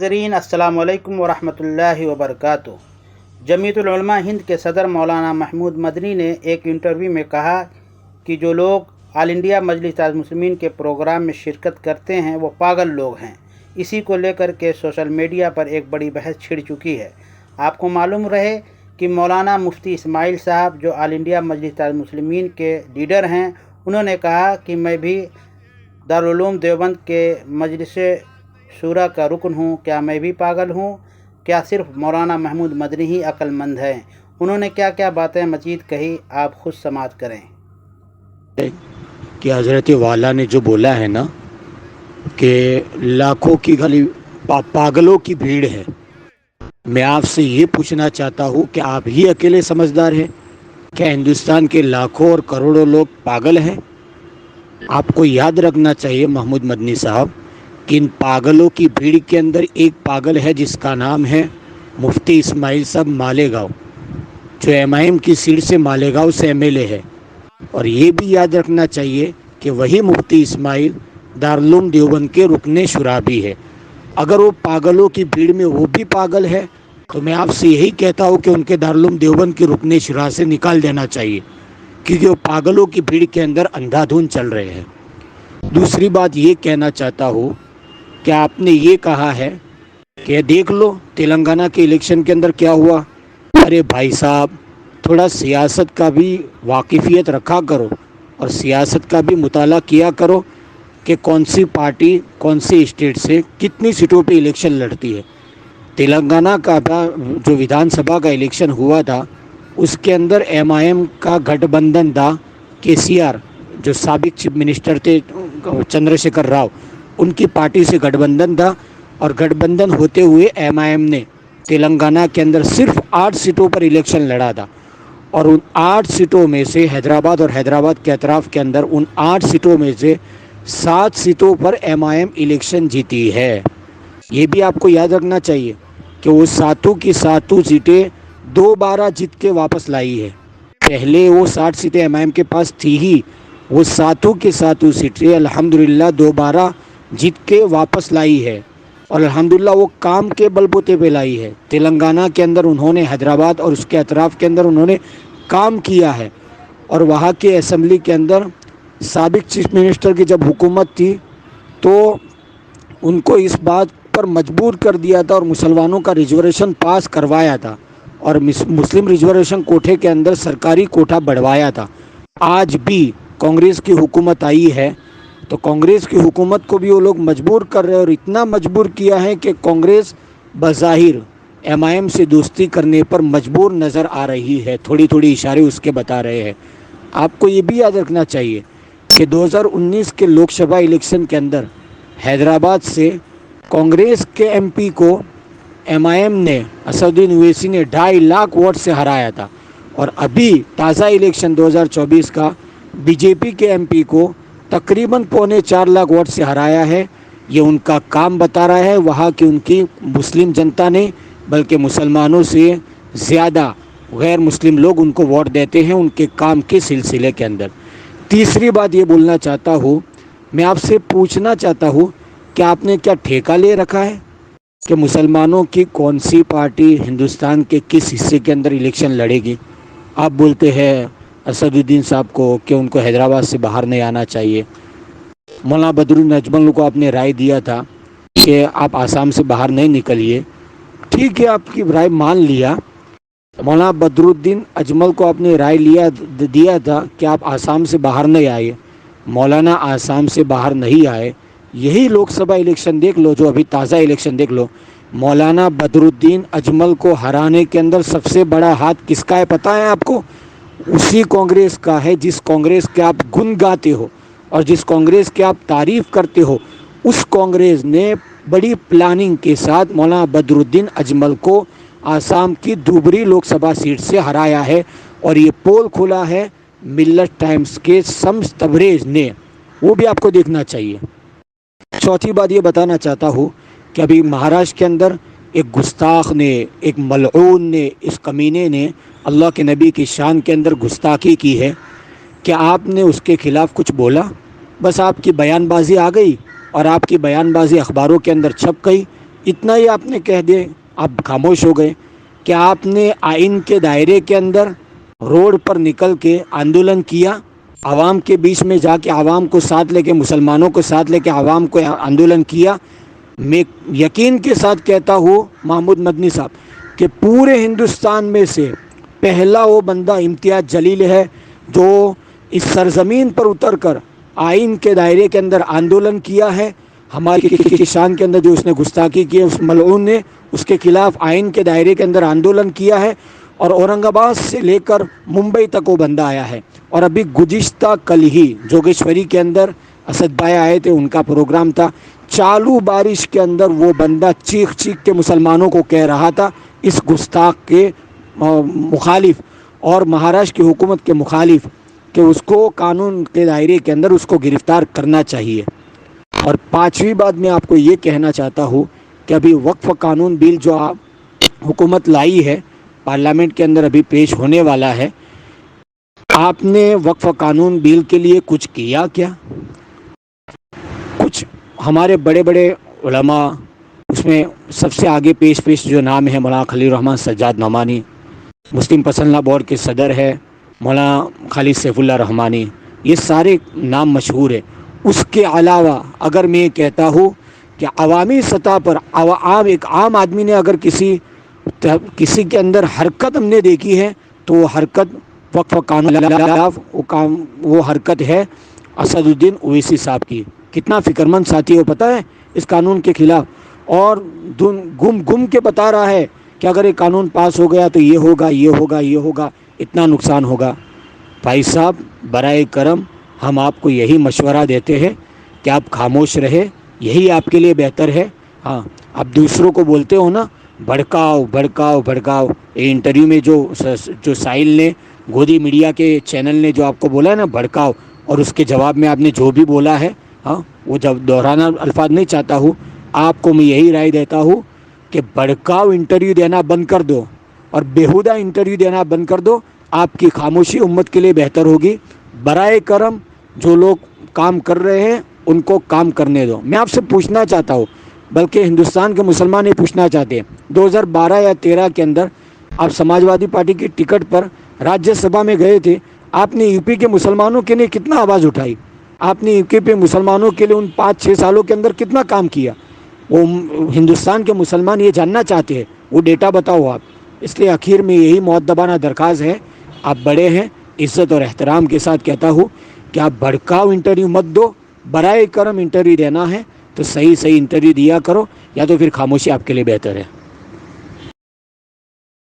ناظرین السلام علیکم ورحمۃ اللہ وبرکاتہ۔ جمعیت العلماء ہند کے صدر مولانا محمود مدنی نے ایک انٹرویو میں کہا کہ جو لوگ آل انڈیا مجلس المسلمین کے پروگرام میں شرکت کرتے ہیں وہ پاگل لوگ ہیں۔ اسی کو لے کر کے سوشل میڈیا پر ایک بڑی بحث چھڑ چکی ہے۔ آپ کو معلوم رہے کہ مولانا مفتی اسماعیل صاحب جو آل انڈیا مجلس المسلمین کے لیڈر ہیں، انہوں نے کہا کہ میں بھی دارالعلوم دیوبند کے مجلس شورا کا رکن ہوں۔ کیا میں بھی پاگل ہوں؟ کیا صرف مولانا محمود مدنی ہی عقل مند ہیں؟ انہوں نے کیا کیا باتیں مزید کہی، آپ خود سماعت کریں۔ کہ حضرت والا نے جو بولا ہے نا کہ لاکھوں کی خالی پاگلوں کی بھیڑ ہے، میں آپ سے یہ پوچھنا چاہتا ہوں کہ آپ ہی اکیلے سمجھدار ہیں؟ کیا ہندوستان کے لاکھوں اور کروڑوں لوگ پاگل ہیں؟ آپ کو یاد رکھنا چاہیے محمود مدنی صاحب کہ ان پاگلوں کی بھیڑ کے اندر ایک پاگل ہے جس کا نام ہے مفتی اسماعیل صاحب مالیگاؤں، جو ایم کی سیٹ سے مالیگاؤں سے MLA ہے۔ اور یہ بھی یاد رکھنا چاہیے کہ وہی مفتی اسماعیل دارالعلوم دیوبند کے رکن شورا بھی ہے۔ اگر وہ پاگلوں کی بھیڑ میں وہ بھی پاگل ہے تو میں آپ سے یہی کہتا ہوں کہ ان کے دارالعلوم دیوبند کے رکن شورا سے نکال دینا چاہیے، کیونکہ وہ پاگلوں کی بھیڑ کے اندر اندھا دھند چل رہے ہیں۔ دوسری بات یہ کہنا چاہتا ہوں کہ آپ نے یہ کہا ہے کہ دیکھ لو تلنگانہ کے الیکشن کے اندر کیا ہوا۔ ارے بھائی صاحب، تھوڑا سیاست کا بھی واقفیت رکھا کرو اور سیاست کا بھی مطالعہ کیا کرو کہ کون سی پارٹی کون سی اسٹیٹ سے کتنی سیٹوں پہ الیکشن لڑتی ہے۔ تلنگانہ کا جو ویدھان سبھا کا الیکشن ہوا تھا اس کے اندر MIM کا گٹھ بندھن تھا، KCR جو سابق چیف منسٹر تھے چندر شیکھر راؤ، ان کی پارٹی سے گٹھ بندھن تھا، اور گٹھ بندھن ہوتے ہوئے MIM نے تلنگانہ کے اندر صرف 8 سیٹوں پر الیکشن لڑا تھا، اور ان 8 سیٹوں میں سے حیدرآباد اور حیدرآباد کے اطراف کے اندر ان 8 سیٹوں میں سے 7 سیٹوں پر MIM الیکشن جیتی ہے۔ یہ بھی آپ کو یاد رکھنا چاہیے کہ وہ 7 کی 7 سیٹیں دوبارہ جیت کے واپس لائی ہے۔ پہلے وہ 60 سیٹیں MIM کے پاس تھی ہی، وہ 7 کی 7 سیٹیں الحمدللہ دوبارہ جیت کے واپس لائی ہے، اور الحمدللہ وہ کام کے بل بوتے پہ لائی ہے۔ تلنگانہ کے اندر انہوں نے حیدرآباد اور اس کے اطراف کے اندر انہوں نے کام کیا ہے، اور وہاں کے اسمبلی کے اندر سابق چیف منسٹر کی جب حکومت تھی تو ان کو اس بات پر مجبور کر دیا تھا اور مسلمانوں کا ریزرویشن پاس کروایا تھا، اور مسلم ریزرویشن کوٹے کے اندر سرکاری کوٹا بڑھوایا تھا۔ آج بھی کانگریس کی حکومت آئی ہے تو کانگریس کی حکومت کو بھی وہ لوگ مجبور کر رہے ہیں، اور اتنا مجبور کیا ہے کہ کانگریس بظاہر MIM سے دوستی کرنے پر مجبور نظر آ رہی ہے، تھوڑی تھوڑی اشارے اس کے بتا رہے ہیں۔ آپ کو یہ بھی یاد رکھنا چاہیے کہ 2019 کے لوک سبھا الیکشن کے اندر حیدرآباد سے کانگریس کے MP کو MIM نے اسد الدین اویسی نے 2.5 لاکھ ووٹ سے ہرایا تھا، اور ابھی تازہ الیکشن 2024 کا BJP کے MP کو تقریباً 3.25 لاکھ ووٹ سے ہرایا ہے۔ یہ ان کا کام بتا رہا ہے، وہاں کی ان کی مسلم جنتا نے بلکہ مسلمانوں سے زیادہ غیر مسلم لوگ ان کو ووٹ دیتے ہیں ان کے کام کے سلسلے کے اندر۔ تیسری بات یہ بولنا چاہتا ہوں، میں آپ سے پوچھنا چاہتا ہوں کہ آپ نے کیا ٹھیکہ لے رکھا ہے کہ مسلمانوں کی کون سی پارٹی ہندوستان کے کس حصے کے اندر الیکشن لڑے گی؟ آپ بولتے ہیں اسد الدین صاحب کو کہ ان کو حیدرآباد سے باہر نہیں آنا چاہیے۔ مولانا بدرالدین اجمل کو آپ نے رائے دیا تھا کہ آپ آسام سے باہر نہیں نکلیے، ٹھیک ہے، آپ کی رائے مان لیا۔ مولانا بدرالدین اجمل کو آپ نے رائے دیا تھا کہ آپ آسام سے باہر نہیں آئے، مولانا آسام سے باہر نہیں آئے۔ یہی لوک سبھا الیکشن دیکھ لو، جو ابھی تازہ الیکشن دیکھ لو، مولانا بدرالدین اجمل کو ہرانے کے اندر سب سے بڑا ہاتھ کس کا ہے پتہ ہے آپ کو؟ اسی کانگریس کا ہے جس کانگریس کے آپ گن گاتے ہو اور جس کانگریس کے آپ تعریف کرتے ہو۔ اس کانگریس نے بڑی پلاننگ کے ساتھ مولانا بدرالدین اجمل کو آسام کی دھوبری لوک سبھا سیٹ سے ہرایا ہے، اور یہ پول کھلا ہے ملت ٹائمز کے شمس تبریز نے، وہ بھی آپ کو دیکھنا چاہیے۔ چوتھی بات یہ بتانا چاہتا ہوں کہ ابھی مہاراشٹر کے اندر ایک گستاخ نے، ایک ملعون نے، اس کمینے نے اللہ کے نبی کی شان کے اندر گستاخی کی ہے۔ کیا آپ نے اس کے خلاف کچھ بولا؟ بس آپ کی بیان بازی آ گئی اور آپ کی بیان بازی اخباروں کے اندر چھپ گئی، اتنا ہی آپ نے کہہ دے، آپ خاموش ہو گئے کہ آپ نے آئین کے دائرے کے اندر روڈ پر نکل کے آندولن کیا، عوام کے بیچ میں جا کے عوام کو ساتھ لے کے، مسلمانوں کو ساتھ لے کے عوام کو آندولن کیا۔ میں یقین کے ساتھ کہتا ہوں محمود مدنی صاحب کہ پورے ہندوستان میں سے پہلا وہ بندہ امتیاز جلیل ہے جو اس سرزمین پر اتر کر آئین کے دائرے کے اندر آندولن کیا ہے۔ ہماری شان کے اندر جو اس نے گستاخی کی ہے، اس ملعون نے اس کے خلاف آئین کے دائرے کے اندر آندولن کیا ہے، اور اورنگ آباد سے لے کر ممبئی تک وہ بندہ آیا ہے۔ اور ابھی گزشتہ کل ہی جوگیشوری کے اندر اسد بھائی آئے تھے، ان کا پروگرام تھا، چالو بارش کے اندر وہ بندہ چیخ چیخ کے مسلمانوں کو کہہ رہا تھا اس گستاخ کے مخالف اور مہاراشٹر کی حکومت کے مخالف کہ اس کو قانون کے دائرے کے اندر اس کو گرفتار کرنا چاہیے۔ اور پانچویں بات میں آپ کو یہ کہنا چاہتا ہوں کہ ابھی وقف قانون بل جو حکومت لائی ہے، پارلیمنٹ کے اندر ابھی پیش ہونے والا ہے، آپ نے وقف قانون بل کے لیے کچھ کیا کیا؟ کچھ ہمارے بڑے بڑے علماء، اس میں سب سے آگے پیش جو نام ہے مولانا خلیل الرحمن سجاد نعمانی، مسلم پسند لا بورڈ کے صدر ہے مولانا خالد سیف اللہ رحمانی، یہ سارے نام مشہور ہے۔ اس کے علاوہ اگر میں کہتا ہوں کہ عوامی سطح پر ایک عام آدمی نے اگر کسی کے اندر حرکت ہم نے دیکھی ہے تو وہ حرکت وقف قانون خلاف وہ حرکت ہے اسد الدین اویسی صاحب کی۔ کتنا فکر مند ساتھی ہو پتہ ہے اس قانون کے خلاف، اور گم کے بتا رہا ہے کہ اگر یہ قانون پاس ہو گیا تو یہ ہوگا، یہ ہوگا، یہ ہوگا، اتنا نقصان ہوگا۔ بھائی صاحب برائے کرم ہم آپ کو یہی مشورہ دیتے ہیں کہ آپ خاموش رہے، یہی آپ کے لیے بہتر ہے۔ ہاں، آپ دوسروں کو بولتے ہو نا بھڑکاؤ بھڑکاؤ بھڑکاؤ، یہ انٹرویو میں جو ساحل نے، گودی میڈیا کے چینل نے جو آپ کو بولا ہے نا بھڑکاؤ، اور اس کے جواب میں آپ نے جو بھی بولا ہے، ہاں وہ جب دہرانا الفاظ نہیں چاہتا ہوں، آپ کو میں یہی رائے دیتا ہوں کہ بھڑکاؤ انٹرویو دینا بند کر دو اور بیہودہ انٹرویو دینا بند کر دو۔ آپ کی خاموشی امت کے لیے بہتر ہوگی۔ برائے کرم جو لوگ کام کر رہے ہیں ان کو کام کرنے دو۔ میں آپ سے پوچھنا چاہتا ہوں، بلکہ ہندوستان کے مسلمان یہ پوچھنا چاہتے ہیں، 2012 یا 13 کے اندر آپ سماج وادی پارٹی کی ٹکٹ پر راجیہ سبھا میں گئے تھے، آپ نے یو پی کے مسلمانوں کے لیے کتنا آواز اٹھائی؟ آپ نے یو پی پہ مسلمانوں کے لیے ان 5-6 سالوں کے اندر کتنا کام کیا؟ وہ ہندوستان کے مسلمان یہ جاننا چاہتے ہیں، وہ ڈیٹا بتاؤ آپ۔ اس لیے آخر میں یہی مؤدبانہ درخواست ہے، آپ بڑے ہیں، عزت اور احترام کے ساتھ کہتا ہوں کہ آپ بھڑکاؤ انٹرویو مت دو۔ برائے کرم انٹرویو دینا ہے تو صحیح انٹرویو دیا کرو، یا تو پھر خاموشی آپ کے لیے بہتر ہے۔